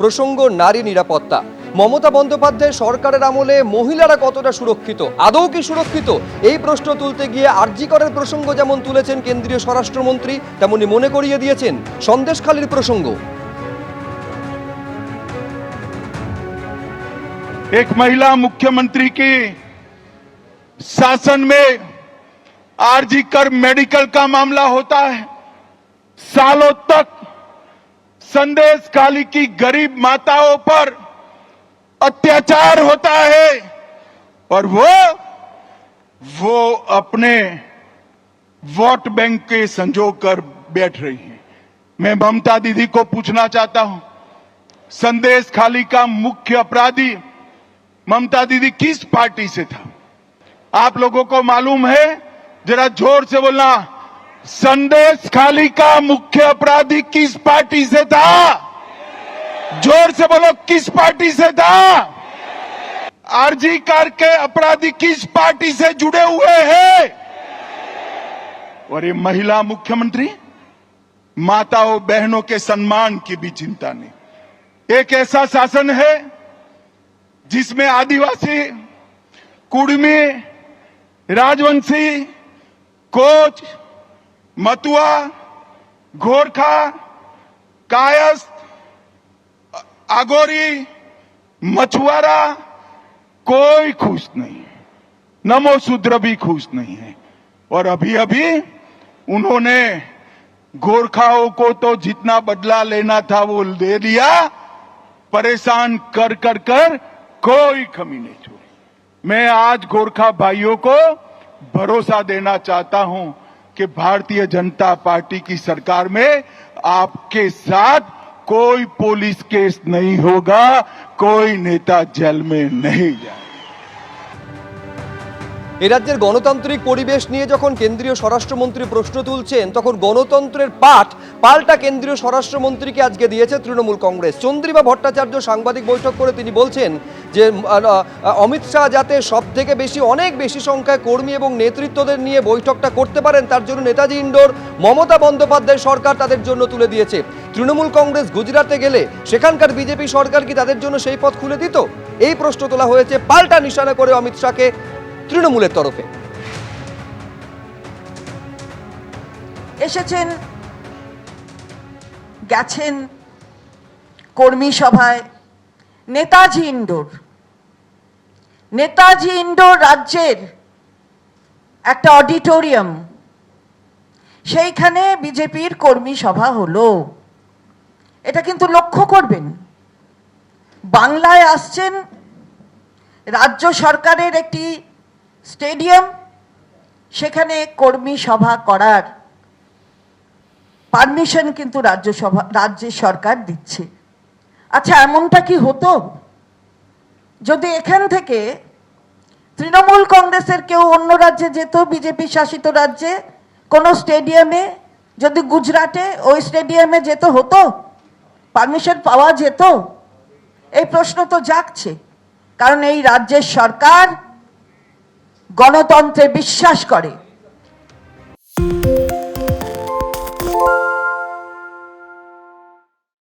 প্রসঙ্গ নারী নিরাপত্তা। মমতা বন্দ্যোপাধ্যায় সরকারের আমলে মহিলারা কতটা সুরক্ষিত, আদৌ কি সুরক্ষিত, এই প্রশ্ন তুলতে গিয়ে আরজি করের প্রসঙ্গ যেমন তুলেছেন কেন্দ্রীয় স্বরাষ্ট্রমন্ত্রী, তেমনি মনে করিয়ে দিয়েছেন সন্দেশখালীর প্রসঙ্গ। एक महिला मुख्यमंत्री की शासन में आरजी कर मेडिकल का मामला होता है। सालों तक संदेशखाली की गरीब माताओं पर अत्याचार होता है और वो अपने वोट बैंक के संजो कर बैठ रही है। मैं ममता दीदी को पूछना चाहता हूं, संदेशखाली का मुख्य अपराधी ममता दीदी किस पार्टी से था? आप लोगों को मालूम है? जरा जोर से बोलना, संदेशखाली का मुख्य अपराधी किस पार्टी से था? जोर से बोलो, किस पार्टी से था? आरजी कार के अपराधी किस पार्टी से जुड़े हुए हैं? और ये महिला मुख्यमंत्री, माताओं बहनों के सम्मान की भी चिंता नहीं। एक ऐसा शासन है जिसमें आदिवासी, कुड़मी, राजवंशी, कोच, मतुआ, गोरखा, कायस्थ, आगोरी, मछुआरा कोई खुश नहीं है। नमो शूद्र भी खुश नहीं है। और अभी अभी उन्होंने गोरखाओं को तो जितना बदला लेना था वो दे दिया, परेशान कर कर कर कोई कमी नहीं छोड़ी। मैं आज गोरखा भाइयों को भरोसा देना चाहता हूं कि भारतीय जनता पार्टी की सरकार में आपके साथ कोई पुलिस केस नहीं होगा, कोई नेता जेल में नहीं जाएगा। এ রাজ্যের গণতান্ত্রিক পরিবেশ নিয়ে যখন কেন্দ্রীয় স্বরাষ্ট্রমন্ত্রী প্রশ্ন তুলছেন, তখন গণতন্ত্রের পাল্টা কেন্দ্রীয় স্বরাষ্ট্রমন্ত্রীকে আজকে দিয়েছে তৃণমূল কংগ্রেস। চন্দ্রিমা ভট্টাচার্য সাংবাদিক বৈঠক করে তিনি বলছেন যে অমিত শাহ যাতে সবথেকে বেশি, অনেক বেশি সংখ্যায় কর্মী এবং নেতৃত্বদের নিয়ে বৈঠকটা করতে পারেন, তার জন্য নেতাজি ইন্ডোর মমতা বন্দ্যোপাধ্যায় সরকার তাদের জন্য তুলে দিয়েছে। তৃণমূল কংগ্রেস গুজরাটে গেলে সেখানকার বিজেপি সরকার কি তাদের জন্য সেই পথ খুলে দিত? এই প্রশ্ন তোলা হয়েছে পাল্টা নিশানা করে অমিত শাহকে তৃণমূলের তরফে। এসেছেন, গেছেন কর্মী সভায়। নেতাজি ইন্ডোর রাজ্যের একটা অডিটোরিয়াম, সেইখানে বিজেপির কর্মী সভা হলো। এটা কিন্তু লক্ষ্য করবেন, বাংলায় আসছেন, রাজ্য সরকারের একটি স্টেডিয়াম, সেখানে কর্মী সভা করার পারমিশন কিন্তু রাজ্য সরকার দিচ্ছে। আচ্ছা, এমনটা কি হতো যদি এখান থেকে তৃণমূল কংগ্রেসের কেউ অন্য রাজ্যে যেত, বিজেপি শাসিত রাজ্যে কোনো স্টেডিয়ামে, যদি গুজরাটে ওই স্টেডিয়ামে যেত, হতো? পারমিশন পাওয়া যেত? এই প্রশ্ন তো জাগছে, কারণ এই রাজ্যের সরকার গণতন্ত্রে বিশ্বাস করে।